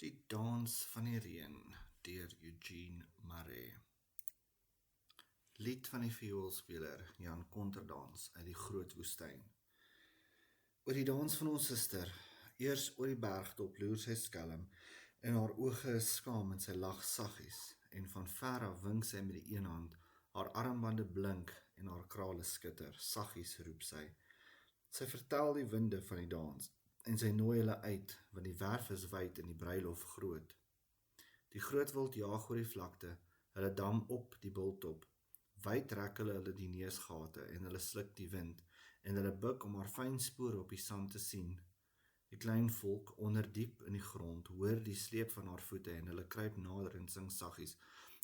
Die dans van die reën deur Eugene Marais. Lied van die vioolspeler Jan Konterdans uit die Groot Woestyn. Oor die dans van ons suster, eers oor die bergtop loer sy skelm, en haar oë is skaam en sy lag saggies, en van ver af wink sy met die een hand, haar armbande blink en haar krale skitter, saggies roep sy. Sy vertel die winde van die dans, en sy nooi hulle uit, want die werf is wyd en die bruilof groot. Die groot wild jaag oor die vlakte, hulle dam op die bultop. Wyd trek hulle die neusgate, en hulle sluk die wind, en hulle buk om haar fyn spore op die sand te sien. Die klein volk onder diep in die grond, hoor die sleep van haar voete, en hulle kruip nader en sing saggies,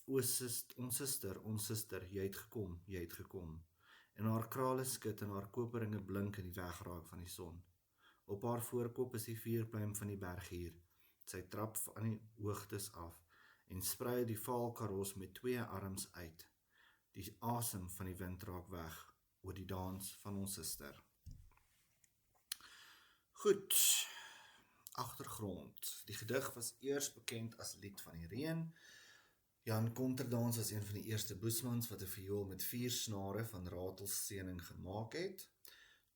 O ons suster, jy het gekom, jy het gekom. En haar krale skud en haar koperinge blink in die wegraak van die son. Op haar voorkop is die vuurpluim van die berghuur. Sy trap van die hoogtes af en sprei die vaal karos met 2 arms uit. Die asem van die wind raak weg oor die dans van ons suster. Goed, agtergrond. Die gedig was eers bekend as Lied van die Reën. Jan Konterdans was een van die eerste boesmans wat 'n viool met 4 snare van ratelscening gemaak het.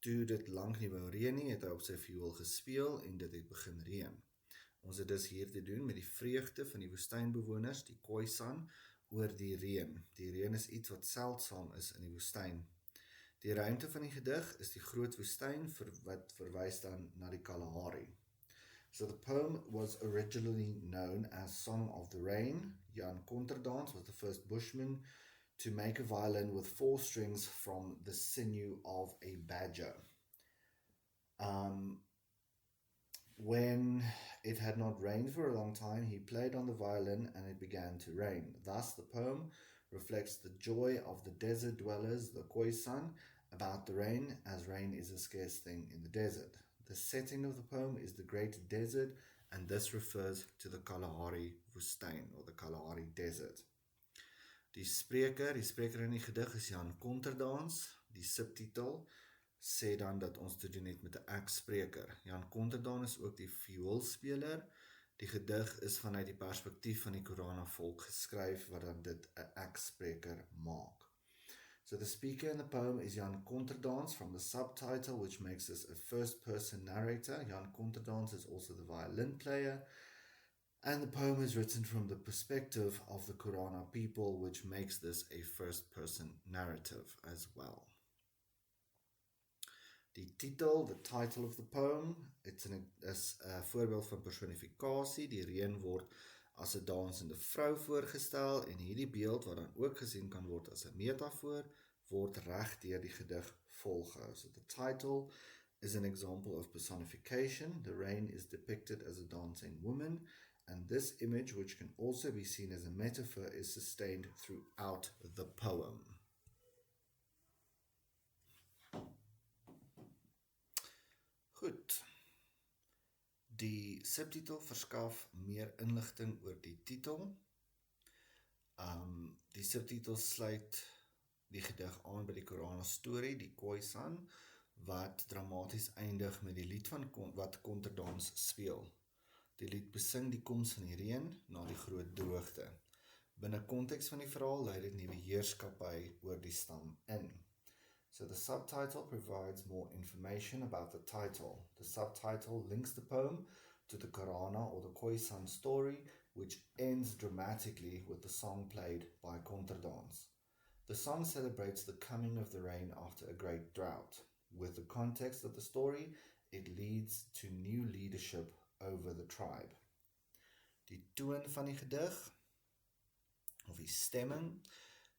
Toe dit lank nie wou reën nie, het hy op sy viool gespeel en dit het begin reën. Ons het dus hier te doen met die vreugde van die woestynbewoners, die Khoisan, oor die reën. Die reën is iets wat seldsaam is in die woestyn. Die ruimte van die gedig is die Groot Woestyn wat verwys dan na die Kalahari. So the poem was originally known as Song of the Rain. Jan Konterdans was the first bushman to make a violin with 4 strings from the sinew of a badger. When it had not rained for a long time, he played on the violin and it began to rain. Thus, the poem reflects the joy of the desert dwellers, the Khoisan, about the rain, as rain is a scarce thing in the desert. The setting of the poem is the Great Desert, and this refers to the Kalahari Woestyn, or the Kalahari Desert. Die spreker in die gedig is Jan Konterdans. Die subtitel sê dan dat ons te doen het met 'n ek-spreker. Jan Konterdans is ook die vioolspeler. Die gedig is vanuit die perspektief van die Korana volk geskryf wat dan dit 'n ek-spreker maak. So the speaker in the poem is Jan Konterdans from the subtitle, which makes this a first-person narrator. Jan Konterdans is also the violin player. And the poem is written from the perspective of the Korana people, which makes this a first-person narrative as well. The title of the poem, is 'n voorbeeld van personifikasie. Die reën word as 'n dansende vrou voorgestel en hierdie beeld wat dan ook gesien kan word as 'n metafoor, word reg deur die gedig volgehou. So the title is an example of personification. The rain is depicted as a dancing woman, and this image, which can also be seen as a metaphor, is sustained throughout the poem. Goed. Die subtitel verskaf meer inligting oor die titel. Die subtitel sluit die gedig aan by die Korana storie, die Khoisan, wat dramaties eindig met die lied wat Konterdans speel. Die lied besing die koms van die reën na die groot droogte. Binne konteks van die verhaal lei dit nuwe heerskappy oor die stam in. So the subtitle provides more information about the title. The subtitle links the poem to the Korana or the Khoisan story, which ends dramatically with the song played by Konterdans. The song celebrates the coming of the rain after a great drought. With the context of the story, it leads to new leadership over the tribe. Die toon van die gedig, of die stemming,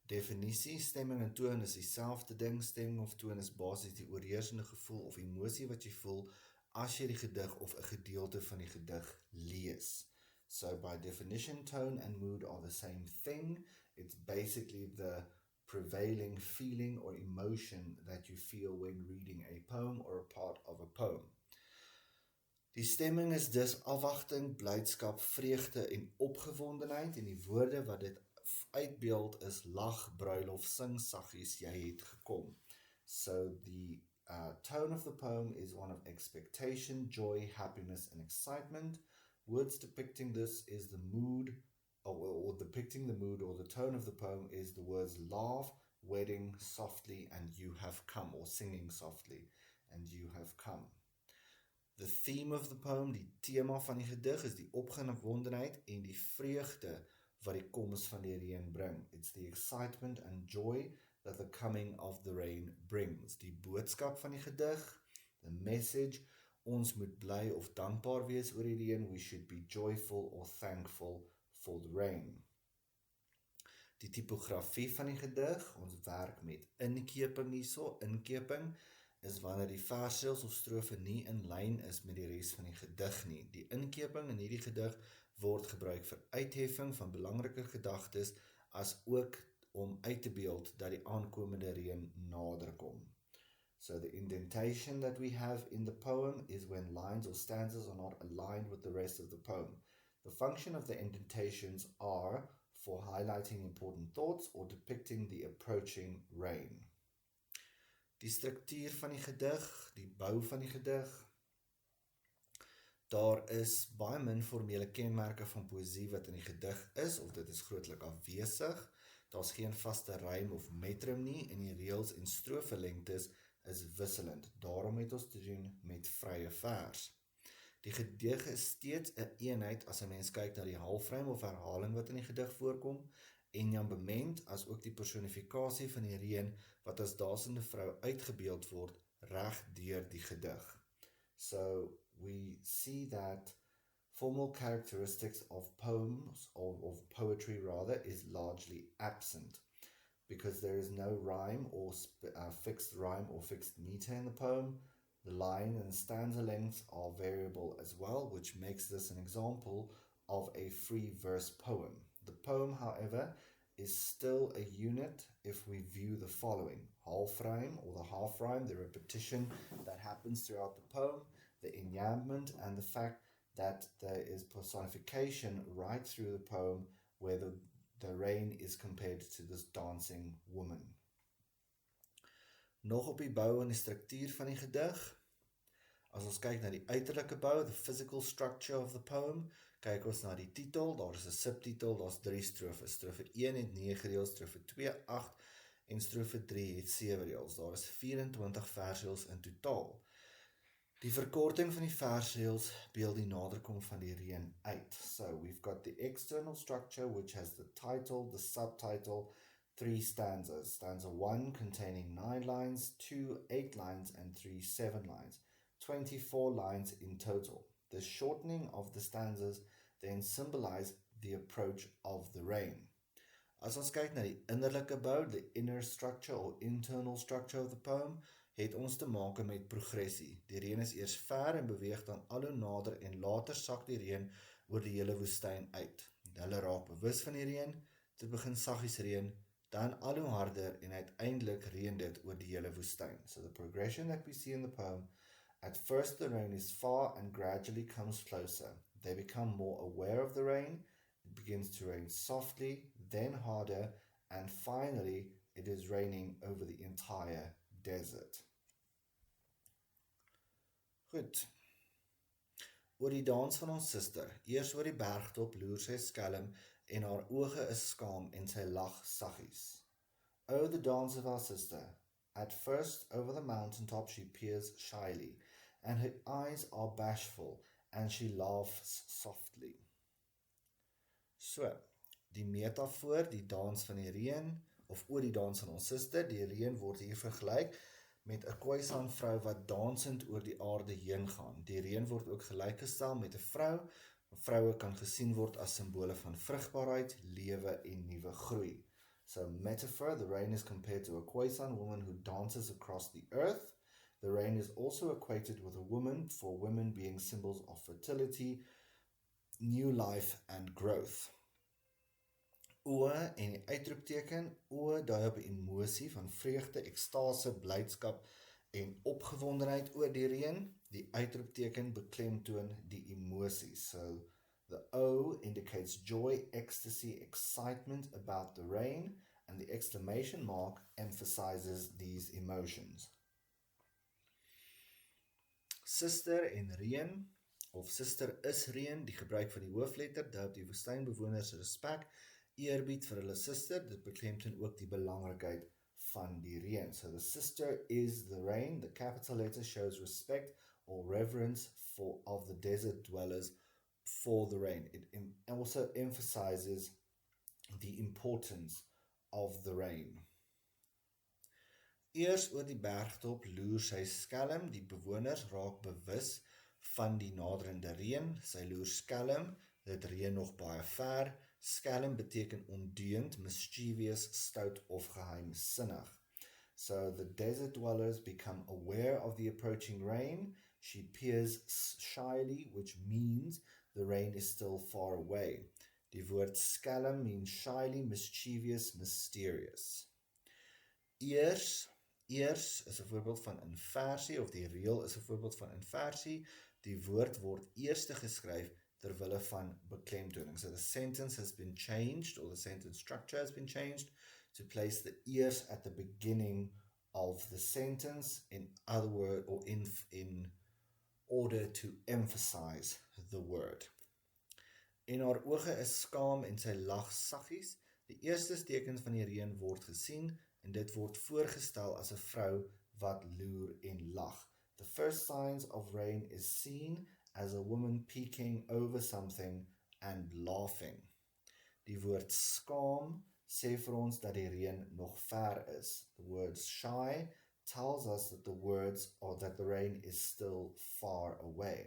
definisie, stemming en toon is dieselfde ding. Stemming of toon is basies die oorheersende gevoel of emosie wat jy voel as jy die gedig of 'n gedeelte van die gedig lees. So by definition, tone and mood are the same thing. It's basically the prevailing feeling or emotion that you feel when reading a poem or a part of a poem. Die stemming is dus afwagting, blydskap, vreugde en opgewondenheid, en die woorde wat dit uitbeeld is lag, bruilof, sing saggies, jy het gekom. So the tone of the poem is one of expectation, joy, happiness and excitement. Words depicting this is the mood, or depicting the mood or the tone of the poem is the words laugh, wedding, softly, and you have come, or singing softly, and you have come. The theme of the poem, die tema van die gedig, is die opgewondenheid en die vreugde wat die koms van die reën bring. It's the excitement and joy that the coming of the rain brings. Die boodskap van die gedig, the message, ons moet bly of dankbaar wees oor die reën, we should be joyful or thankful for the rain. Die typografie van die gedig, ons werk met inkeping hierso. Inkeping is wanneer die versreëls of strofe nie in lyn is met die res van die gedig nie. Die inkeping in hierdie gedig word gebruik vir uitheffing van belangriker gedagtes as ook om uit te beeld dat die aankomende reën nader kom. So the indentation that we have in the poem is when lines or stanzas are not aligned with the rest of the poem. The function of the indentations are for highlighting important thoughts or depicting the approaching rain. Die struktuur van die gedig, die bou van die gedig. Daar is baie min formele kenmerke van poësie wat in die gedig is, of dit is grootlik afwesig. Daar's geen vaste rym of metrum nie, en die reëls en strofelengtes is wisselend. Daarom het ons te doen met vrye vers. Die gedig is steeds 'n eenheid as 'n mens kyk na die halfrym of herhaling wat in die gedig voorkom, en jambement as ook die personifikasie van die reën wat as dasende vrou uitgebeeld word reg deur die gedig. So we see that formal characteristics of poems, of poetry rather, is largely absent because there is no rhyme or fixed rhyme or fixed meter in the poem. The line and stanza lengths are variable as well, which makes this an example of a free verse poem. The poem, however, is still a unit if we view the following: half rhyme or the half rhyme, the repetition that happens throughout the poem, the enjambment, and the fact that there is personification right through the poem where the rain is compared to this dancing woman. Nog op die bou en die struktuur van die gedig. As ons kyk na die uiterlike bou, the physical structure of the poem, kyk ons na die titel, daar is 'n subtitel, daar's 3 strofes. Strofe 1 het 9 reëls, strofe 2 8 en strofe 3 het 7 reëls. Daar is 24 versreëls in totaal. Die verkorting van die versreëls beeld die naderkom van die reën uit. So we've got the external structure which has the title, the subtitle, 3 stanzas. Stanza 1 containing 9 lines, 2 8 lines, and 3 7 lines. 24 lines in total. The shortening of the stanzas then symbolize the approach of the rain. As ons kyk na die innerlike bou, the inner structure or internal structure of the poem, het ons te maak met progressie. Die reën is eers ver en beweeg dan al hoe nader en later sak die reën oor die hele woestyn uit. Hulle raak bewus van die reën, dit begin saggies reën, dan al hoe harder en uiteindelik reën dit oor die hele woestyn. So the progression that we see in the poem, at first the rain is far and gradually comes closer. They become more aware of the rain, it begins to rain softly, then harder, and finally it is raining over the entire desert. Goed. Oor die dans van ons suster. Eers oor die bergtop loer sy skelm en haar oë is skaam en sy lag saggies. Oh, the dance of our sister. At first over the mountaintop she peers shyly, and her eyes are bashful, and she laughs softly. So, die metafoor, die dans van die reën, of oor die dans van ons suster, die reën word hier vergelyk met 'n Khoisan vrou wat dansend oor die aarde heen gaan. Die reën word ook gelykgestel met 'n vrou. Vroue kan gesien word as simbole van vrugbaarheid, lewe en nuwe groei. So metaphor, the rain is compared to a Khoisan woman who dances across the earth. The rain is also equated with a woman, for women being symbols of fertility, new life and growth. Oë en die uitroepteken, oë dui op 'n emosie van vreugde, ekstase, blydskap en opgewondenheid oor die reën. Die uitroepteken beklemtoon die emosie. So the O indicates joy, ecstasy, excitement about the rain, and the exclamation mark emphasizes these emotions. Suster en reën. of suster is reën, die gebruik van die hoofletter dui op die woestynbewoners respek, eerbied vir hulle suster, dit beklemtoon ook die belangrikheid van die reën. So the sister is the rain, the capital letter shows respect or reverence of the desert dwellers for the rain. It also emphasizes the importance of the rain. Eers oor die bergtop loer sy skelm, die bewoners raak bewus van die naderende reën, sy loer skelm, dit reën nog baie ver, skelm beteken ondeugend, mischievous, stout of geheimsinnig. So the desert dwellers become aware of the approaching rain. She peers shyly, which means the rain is still far away. Die woord skelm means shyly, mischievous, mysterious. Eers is 'n voorbeeld van inversie, of die reël is 'n voorbeeld van inversie. Die woord word eerste geskryf terwille van beklemtoning. So the sentence has been changed, or the sentence structure has been changed, to place the ears at the beginning of the sentence, in other words, or in order to emphasize the word. En haar oë is skaam en sy lag saggies. Die eerste tekens van die reën word gesien, en dit word voorgestel as 'n vrou wat loer en lag. The first signs of rain is seen as a woman peeking over something and laughing. Die woord skaam sê vir ons dat die reën nog ver is. The word shy tells us that the rain is still far away.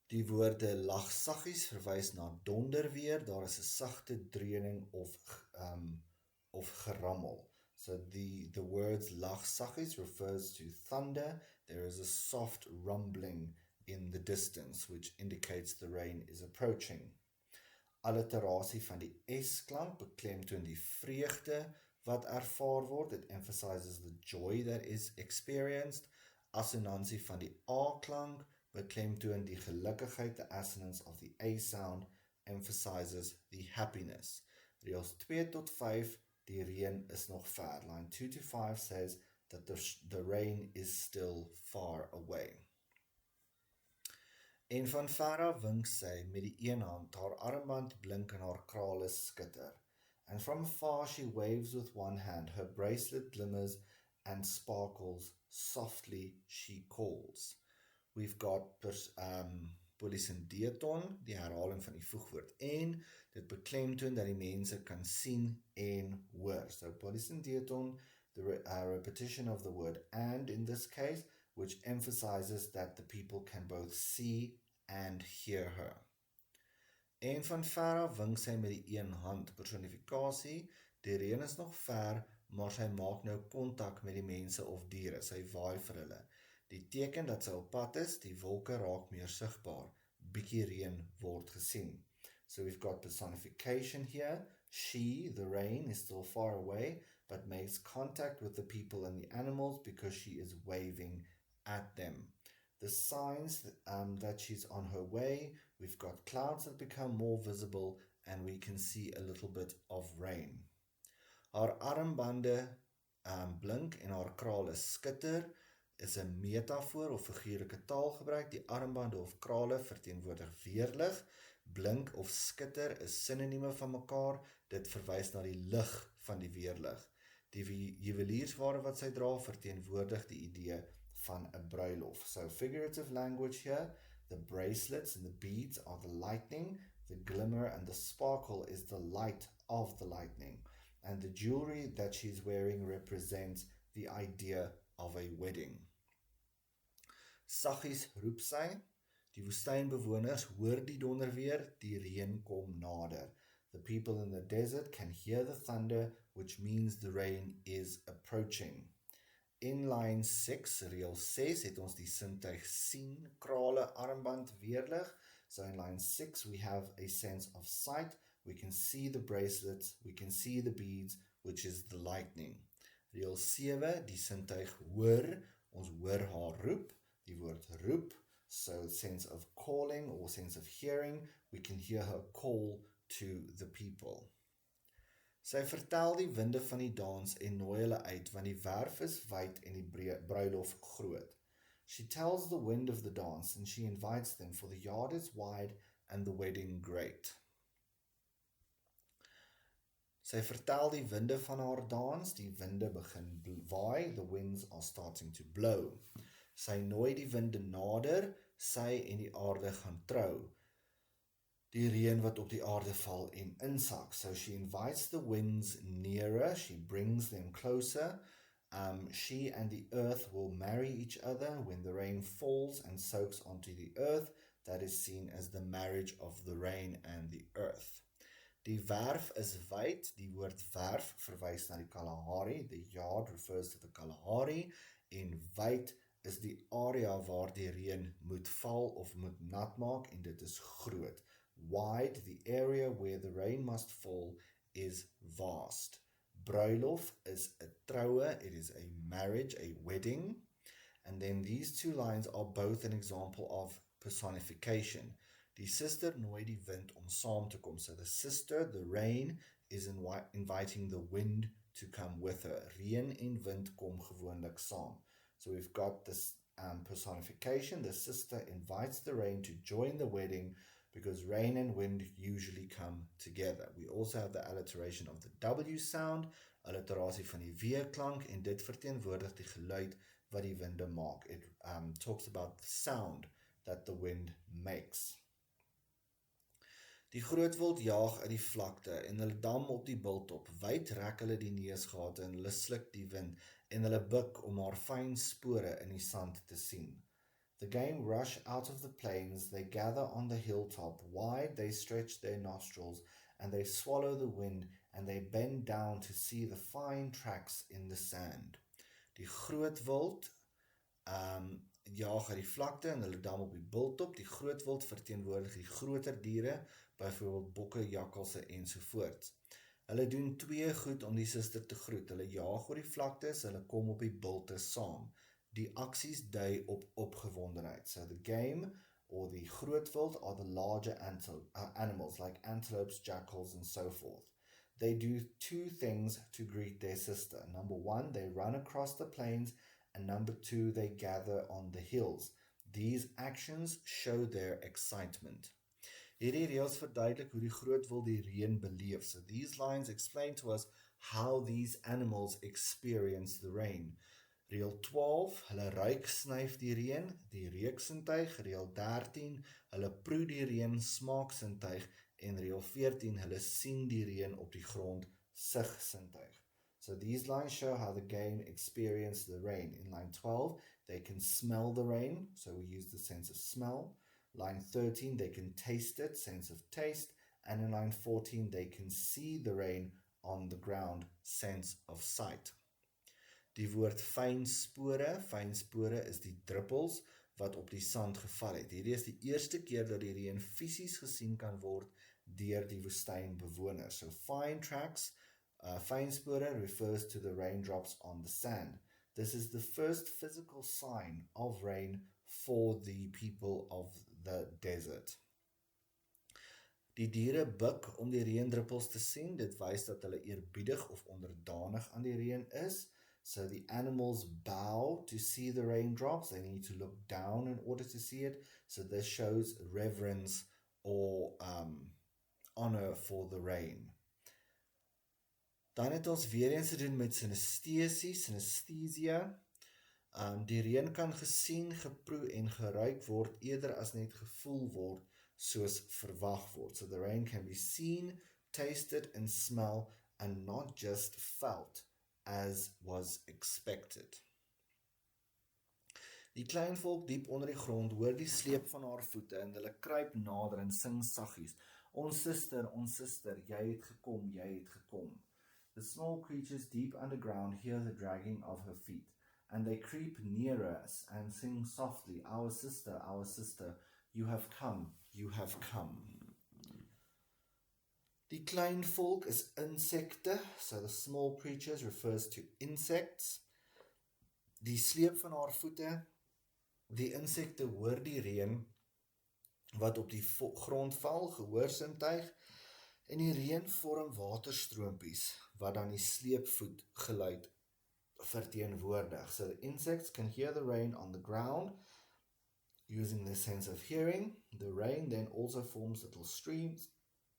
Die woorde lag saggies verwys na donderweer, daar is 'n sagte dreuning of gerammel. So the words lag saggies refers to thunder. There is a soft rumbling in the distance, which indicates the rain is approaching. Alliterasie van die S-klank beklemtoon die vreugde wat ervaar word. It emphasizes the joy that is experienced. Assonansie van die A-klank beklemtoon die gelukkigheid. The assonance of the A sound emphasizes the happiness. Reëls 2 tot 5, die reën is nog ver. Line 2 to 5 says that the rain is still far away. En van ver af wink sy met die een hand, haar armband blink en haar krale skitter. And from afar she waves with one hand, her bracelet glimmers and sparkles, softly she calls. We've got polysyndeuton, die herhaling van die voegwoord en, dit beklemtoon dat die mense kan sien en hoor. So polysyndeuton, the repetition of the word and in this case, which emphasizes that the people can both see and hear her. En van ver af wink sy met die een hand, personifikasie, die reën is nog ver, maar sy maak nou kontak met die mense of diere, sy waai vir hulle. Die teken dat sy op pad is, die wolke raak meer sigbaar, bietjie reën word gesien. So we've got personification here, she, the rain, is still far away, but makes contact with the people and the animals because she is waving at them. The signs that she's on her way, we've got clouds that become more visible and we can see a little bit of rain. Haar armbande blink en haar krale skitter is 'n metafoor of figuurlike taalgebruik. Die armbande of krale verteenwoordig weerlig, blink of skitter is sinonieme van mekaar, dit verwys na die lig van die weerlig. Die juweliersware wat sy dra verteenwoordig die idee van 'n bruilof. So figurative language here, the bracelets and the beads are the lightning, the glimmer and the sparkle is the light of the lightning, and the jewelry that she's wearing represents the idea of a wedding. Saggies roep sy, die woestynbewoners hoor die donderweer, die reën kom nader. The people in the desert can hear the thunder, which means the rain is approaching. In line 6, reël 6, het ons die sintuig sien, krale, armband, weerlig. So in line 6, we have a sense of sight. We can see the bracelets, we can see the beads, which is the lightning. Reël 7, die sintuig hoor, ons hoor haar roep, die woord roep, so sense of calling or sense of hearing, we can hear her call to the people. Sy vertel die winde van die dans en nooi hulle uit, want die werf is wyd en die bruilof groot. She tells the wind of the dance, and she invites them, for the yard is wide and the wedding great. Sy vertel die winde van haar dans, die winde begin waai, the winds are starting to blow. Sy nooi die winde nader, sy en die aarde gaan trou. Die reën wat op die aarde val en insak. So she invites the winds nearer, she brings them closer. She and the earth will marry each other when the rain falls and soaks onto the earth. That is seen as the marriage of the rain and the earth. Die werf is wyd, die woord werf verwys na die Kalahari, the yard refers to the Kalahari, en wyd is die area waar die reën moet val of moet nat maak, en dit is groot. Wide, the area where the rain must fall, is vast. Bruilof is a troue, it is a marriage, a wedding, and then these two lines are both an example of personification. Die suster nooi die wind om saam te kom. So the sister, the rain, is inviting the wind to come with her. Reën en wind kom gewoonlik saam. So we've got this personification. The sister invites the rain to join the wedding because rain and wind usually come together. We also have the alliteration of the W sound, alliterasie van die W-klank, en dit verteenwoordig die geluid wat die winde maak. It talks about the sound that the wind makes. Die grootwild jaag uit die vlakte en hulle dam op die bultop. Wyd rek hulle die neusgate en hulle sluk die wind en hulle buk om haar fyn spore in die sand te sien. The game rush out of the plains, they gather on the hilltop. Wide they stretch their nostrils and they swallow the wind and they bend down to see the fine tracks in the sand. Die grootwild jaag uit die vlakte en hulle dam op die bultop. Die grootwild verteenwoordig die groter diere, byvoorbeeld bokke, jakkalse ensovoorts. Hulle doen twee goed om die suster te groet. Hulle jaag oor die vlaktes, hulle kom op die bulte saam. Die aksies dui op opgewondenheid. So the game, or the grootwild, are the larger animals like antelopes, jackals, and so forth. They do two things to greet their sister. Number one, they run across the plains, and number two, they gather on the hills. These actions show their excitement. Hierdie reëls verduidelik hoe die grootwild die reën beleef. So these lines explain to us how these animals experience the rain. Reël 12, hulle ruik snuif die reën, die reuksintuig. Reël 13, hulle proe die reën smaaksintuig. En reël 14, hulle sien die reën op die grond sigsintuig. So these lines show how the game experience the rain. In line 12, they can smell the rain, so we use the sense of smell. Line 13, they can taste it, sense of taste. And in line 14, they can see the rain on the ground, sense of sight. Die woord fyn spore is die druppels wat op die sand geval het. Hierdie is die eerste keer dat die reën fisies gesien kan word deur die woestynbewoners. So fine tracks, fyn spore refers to the raindrops on the sand. This is the first physical sign of rain for the people of the desert. Die diere buk om die reendruppels te sien. Dit wys dat hulle eerbiedig of onderdanig aan die reën is. So the animals bow to see the raindrops. They need to look down in order to see it. So this shows reverence or honor for the rain. Dan het ons weer eens te doen met synesthesia. Die reën kan gesien, geproe en geruik word eerder as net gevoel word soos verwag word. So the rain can be seen, tasted and smelled and not just felt as was expected. Die klein volk diep onder die grond hoor die sleep van haar voete en hulle kruip nader en sing saggies. Ons sister, jy het gekom, jy het gekom. The small creatures deep underground hear the dragging of her feet, and they creep nearer us and sing softly, our sister, you have come, you have come. Die klein volk is insekte, so the small creatures refers to insects. Die sleep van haar voete, die insekte hoor die reën wat op die grond val, gehoorsintuig, en die reën vorm waterstroompies wat dan die sleepvoet geluid verteenwoordig. So the insects can hear the rain on the ground using their sense of hearing. The rain then also forms little streams,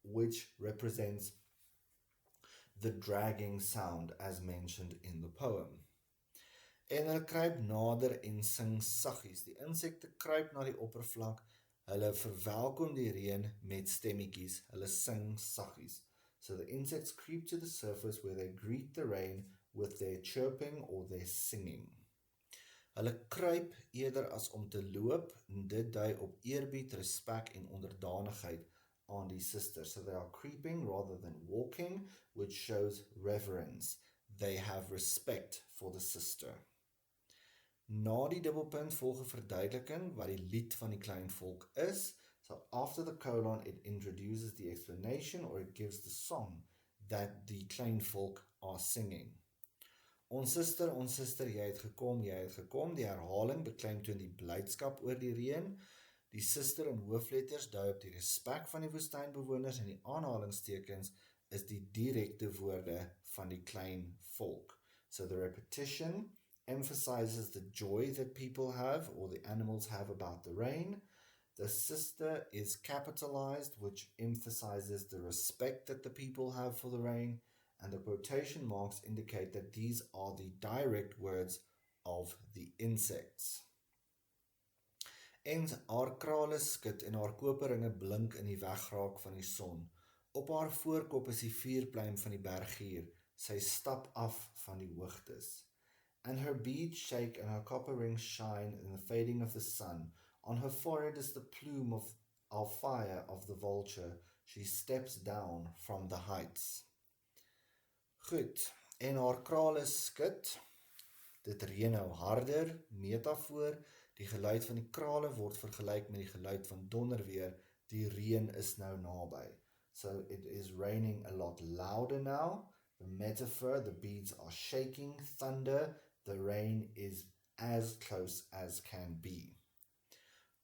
which represents the dragging sound as mentioned in the poem. En hulle kruip nader en sing saggies. Die insekte kruip na die oppervlak, hulle verwelkom die reën met stemmetjies, hulle sing saggies. So the insects creep to the surface where they greet the rain with their chirping or their singing. Hulle kruip eerder as om te loop, en dit dui op eerbied, respek en onderdanigheid aan die suster. So they are creeping rather than walking, which shows reverence. They have respect for the sister. Na die dubbelpunt volg 'n verduideliking wat die lied van die klein volk is. So after the colon, it introduces the explanation or it gives the song that the klein volk are singing. Ons sister, jy het gekom, jy het gekom. Die herhaling beklemtoon die blydskap oor die reën. Die suster in hoofletters dui op die respek van die woestynbewoners en die aanhalingstekens is die direkte woorde van die klein volk. So the repetition emphasizes the joy that people have or the animals have about the rain. The sister is capitalized, which emphasizes the respect that the people have for the rain, and the quotation marks indicate that these are the direct words of the insects. En haar krale skud en haar koperringe blink in die wegraak van die son. Op haar voorkop is die vuurpluim van die bergier. Sy stap af van die hoogtes. And her beads shake and her copper rings shine in the fading of the sun. On her forehead is the plume of fire of the vulture. She steps down from the heights. Goed, en haar krale skud. Dit reën nou harder, metafoor. Die geluid van die krale word vergelyk met die geluid van donderweer. Die reën is nou naby. So it is raining a lot louder now. The metaphor, the beads are shaking, thunder. The rain is as close as can be.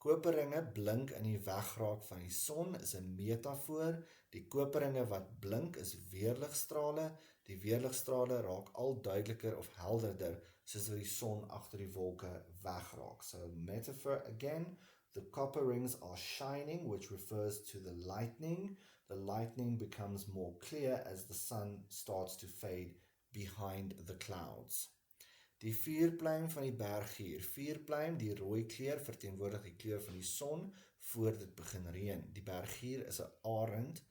Koperringe blink in die wegraak van die son is 'n metafoor. Die koperringe wat blink is weerligstrale. Die weerligstrale raak al duideliker of helderder soos wat die son agter die wolke wegraak. So metaphor again, the copper rings are shining, which refers to the lightning. The lightning becomes more clear as the sun starts to fade behind the clouds. Die vuurpluim van die bergier. Vuurpluim, die rooi kleur, verteenwoordig die kleur van die son voor dit begin reën. Die bergier is 'n arend.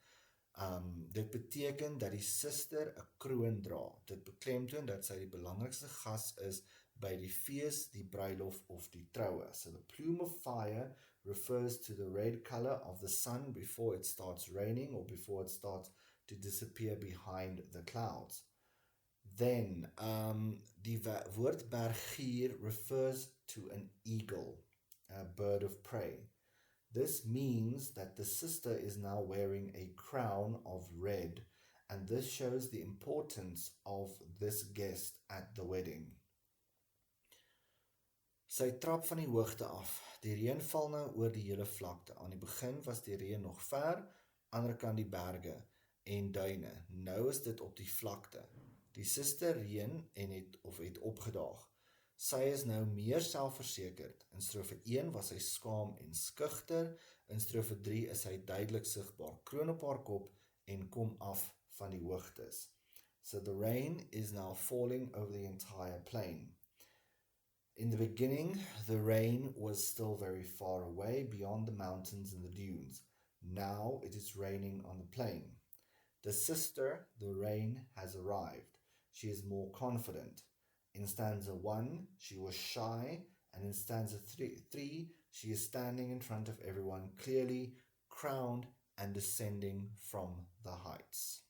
Dit beteken dat die suster 'n kroon dra. Dit beklemtoon dat sy die belangrikste gas is by die fees, die bruilof of die troue. So the plume of fire refers to the red color of the sun before it starts raining or before it starts to disappear behind the clouds. Then, die woord bergier refers to an eagle, a bird of prey. This means that the sister is now wearing a crown of red, and this shows the importance of this guest at the wedding. Sy trap van die hoogte af. Die reën val nou oor die hele vlakte. Aan die begin was die reën nog ver, ander kant die berge en duine. Nou is dit op die vlakte. Die suster reën en het opgedaag. Sy is nou meer selfversekerd. In strofe 1 was sy skaam en skugter. In strofe 3 is sy duidelik sigbaar. Kroon op haar kop en kom af van die hoogtes. So the rain is now falling over the entire plain. In the beginning, the rain was still very far away beyond the mountains and the dunes. Now it is raining on the plain. The sister, the rain, has arrived. She is more confident. In stanza 1, she was shy, and in stanza 3, she is standing in front of everyone, clearly crowned and descending from the heights.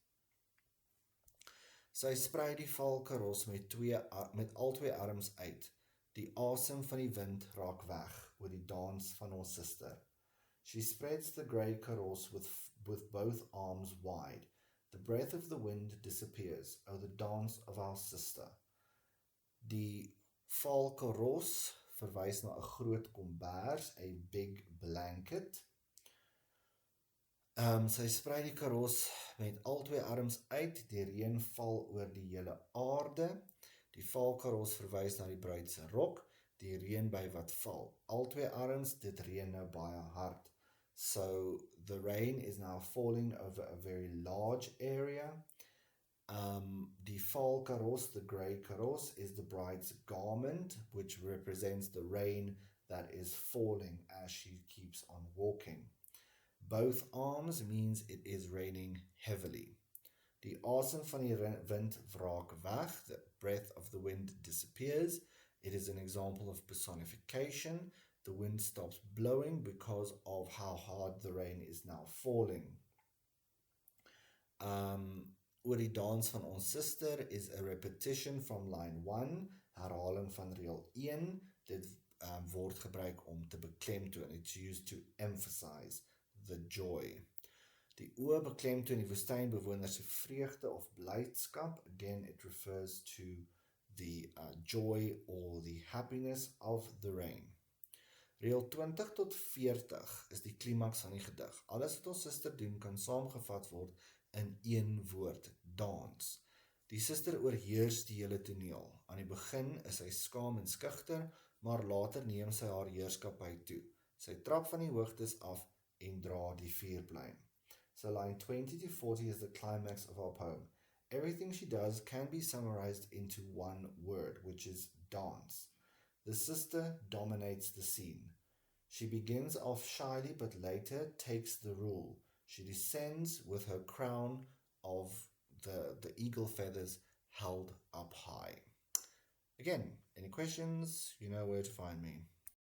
Sy sprei die valkaros met al twee arms uit. Die asem van die wind raak weg oor die dans van ons sister. She spreads the grey karos with both arms wide. The breath of the wind disappears. Oh, the dance of our sister. Die valkaros verwys na 'n groot kombers, a big blanket. Sy sprei die karos met al twee arms uit. Die reën val oor die hele aarde. Die valkaros verwys na die bruid se rok, die reënby wat val. Albei arms, dit reën nou baie hard. So the rain is now falling over a very large area. Die valkaros, the grey karos, is the bride's garment, which represents the rain that is falling as she keeps on walking. Both arms means it is raining heavily. Die asem van die wind wraak weg, the breath of the wind disappears. It is an example of personification. The wind stops blowing because of how hard the rain is now falling. Oor die dans van ons sister is a repetition from line 1, herhaling van reël 1. Dit word gebruik om te beklemtoon. It's used to emphasize the joy. Die oë beklemtoon die woestynbewoners se vreugde of blydskap. Again, it refers to the joy or the happiness of the rain. Reël 20 tot 40 is die klimaks van die gedig. Alles wat ons suster doen kan saamgevat word in een woord, dans. Die suster oorheers die hele toneel. Aan die begin is sy skaam en skugter, maar later neem sy haar heerskappy toe. Sy trap van die hoogtes af en dra die vuurplein. So line 20 to 40 is the climax of our poem. Everything she does can be summarized into one word, which is dance. The sister dominates the scene. She begins off shyly, but later takes the rule. She descends with her crown of the eagle feathers held up high. Again, any questions? You know where to find me.